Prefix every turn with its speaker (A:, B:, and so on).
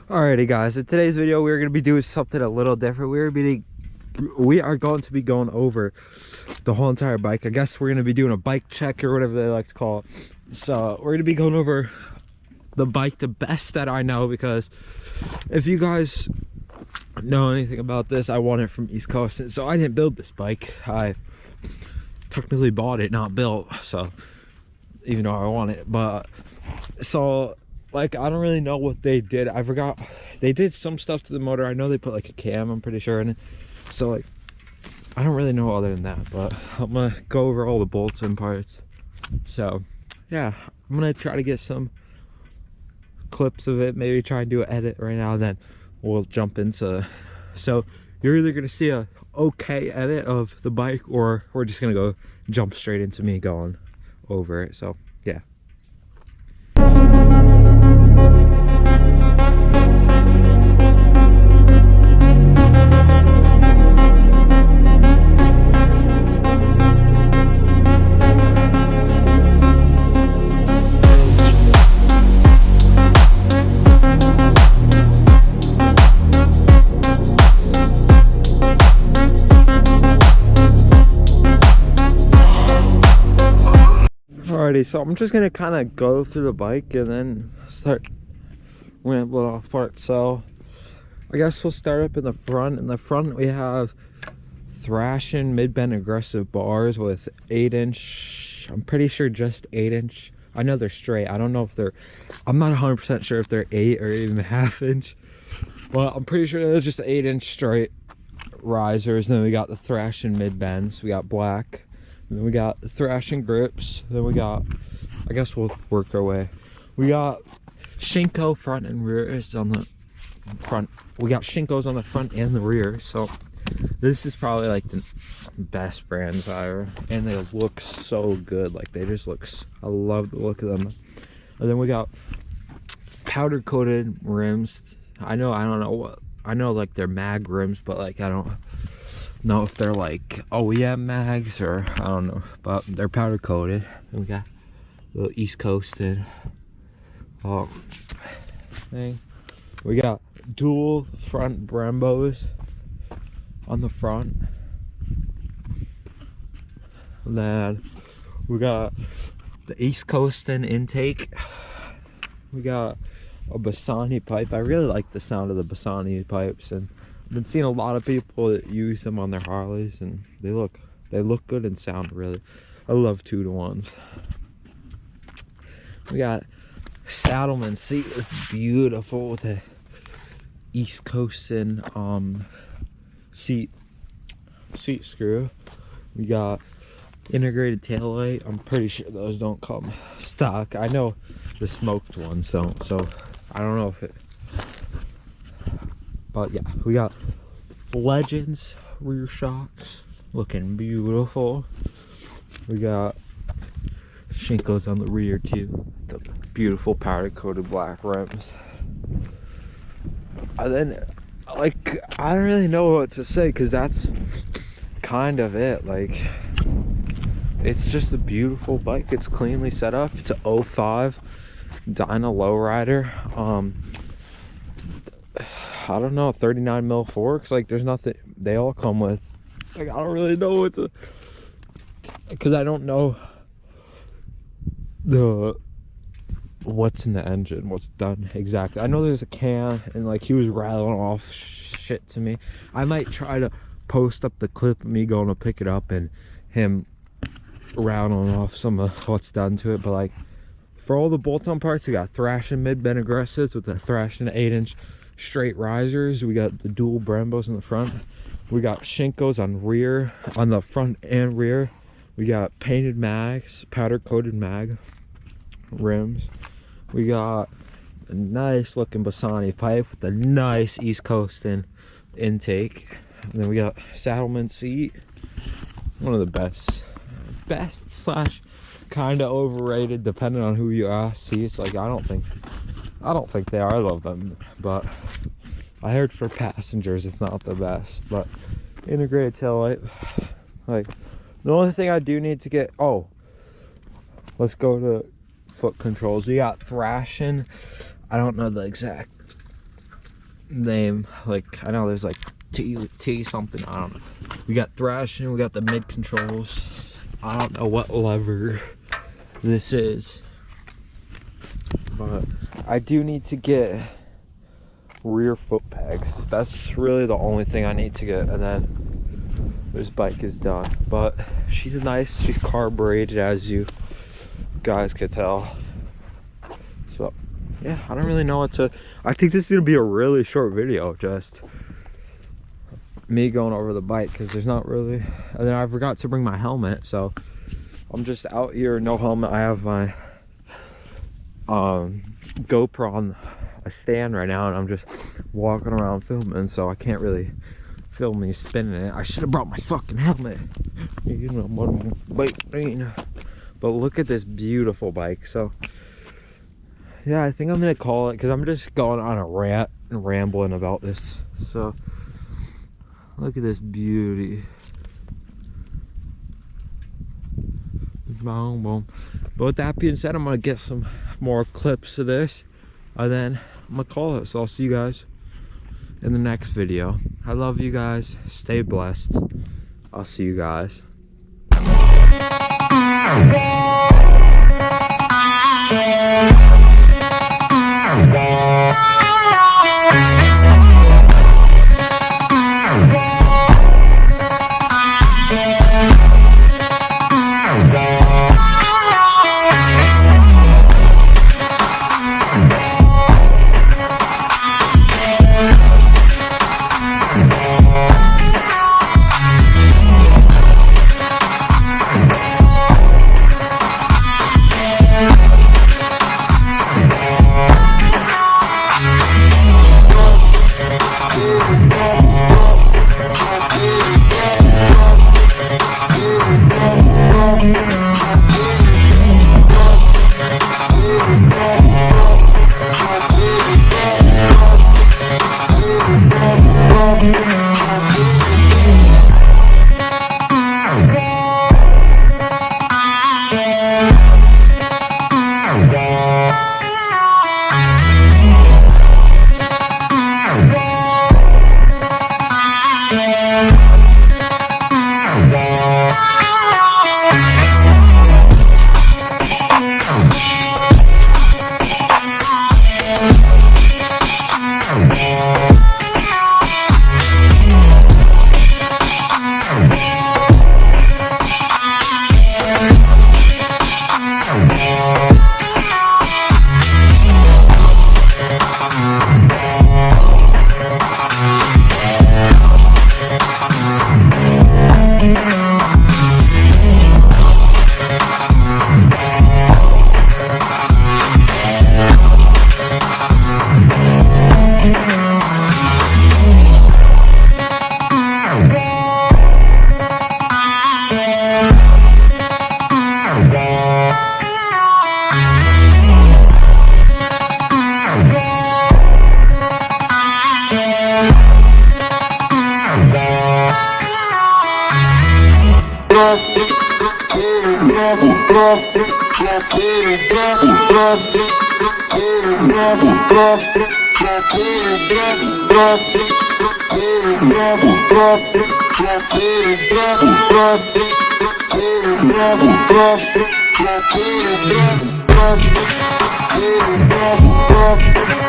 A: Alrighty guys, in today's video we're going to be doing something a little different. We are going to be going over the whole entire bike. I guess we're going to be doing a bike check or whatever they like to call it. So we're going to be going over the bike the best that I know, because if you guys know anything about this, I won it from East Coast. So I didn't build this bike. I technically bought it, not built. So even though I want it, but so like I don't really know what they did. I forgot. They did some stuff to the motor. I know they put like a cam, I'm pretty sure, in it. So like I don't really know other than that, but I'm gonna go over all the bolts and parts. So yeah, I'm gonna try to get some clips of it, maybe try and do an edit right now, then we'll jump into. So you're either gonna see a okay edit of the bike, or we're just gonna go jump straight into me going over it. So yeah. Alrighty, so I'm just gonna kind of go through the bike and then start rambling off parts. So I guess we'll start up in the front. In the front we have Thrashing mid-bend aggressive bars with 8-inch, I'm pretty sure just 8-inch. I know they're straight. I don't know if they're, I'm not 100% sure if they're 8 or even ½ inch, but I'm pretty sure they're just 8-inch straight risers. Then we got the Thrashing mid-bends. We got black. And then we got the Thrashing grips. Then we got, I guess we'll work our way. We got Shinko front and rear is on the front. We got Shinkos on the front and the rear. So this is probably like the best brands ever. And they look so good. Like they just look, I love the look of them. And then we got powder coated rims. I don't know what, I know like they're mag rims, but like I don't know if they're like OEM mags or I don't know, but they're powder coated. And we got a little East Coasted thing. We got dual front Brembos on the front. And then we got the East Coasting intake. We got a Bassani pipe. I really like the sound of the Bassani pipes, and I've been seeing a lot of people that use them on their Harleys, and they look good and sound really. I love 2-to-1s. We got Saddleman seat is beautiful with the East Coasting seat screw. We got integrated taillight. I'm pretty sure those don't come stock. I know the smoked ones don't, so I don't know if it, but yeah, we got Legends rear shocks looking beautiful. We got Shinkos on the rear too, the beautiful powder coated black rims. And then like I don't really know what to say, because that's kind of it. Like it's just a beautiful bike. It's cleanly set up. It's a 05 dyna lowrider. I don't know, 39 mil forks. Like there's nothing, they all come with, like I don't really know what to, because I don't know what's in the engine, what's done exactly. I know there's a can, and like he was rattling off shit to me. I might try to post up the clip of me going to pick it up and him rattling off some of what's done to it. But like for all the bolt-on parts, we got Thrashing mid-bend aggressives with the Thrashing 8-inch straight risers. We got the dual Brembos in the front. We got Shinkos on the front and rear. We got painted mags, powder coated mag rims. We got a nice looking Bassani pipe with a nice East Coasting intake. And then we got Saddleman seat, one of the best slash kind of overrated, depending on who you ask. Seats, like I don't think they are. I love them, but I heard for passengers it's not the best. But integrated taillight, like the only thing I do need to get, oh, let's go to foot controls. We got Thrashing, I don't know the exact name. Like, I know there's like T something, I don't know. We got thrashing, we got the mid controls. I don't know what lever this is, but I do need to get rear foot pegs. That's really the only thing I need to get, and then this bike is done. But she's she's carbureted, as you guys could tell. So yeah, I don't really know what to, I think this is gonna be a really short video, just me going over the bike, because there's not really, and then I forgot to bring my helmet, so I'm just out here, no helmet. I have my GoPro on a stand right now, and I'm just walking around filming, so I can't really film me spinning it. I should have brought my fucking helmet, you know, but look at this beautiful bike. So yeah, I think I'm gonna call it, because I'm just going on a rant and rambling about this. So look at this beauty. Boom, boom. But with that being said, I'm gonna get some more clips of this, and then I'm gonna call it. So I'll see you guys in the next video. I love you guys. Stay blessed. I'll see you guys.
B: Bravo.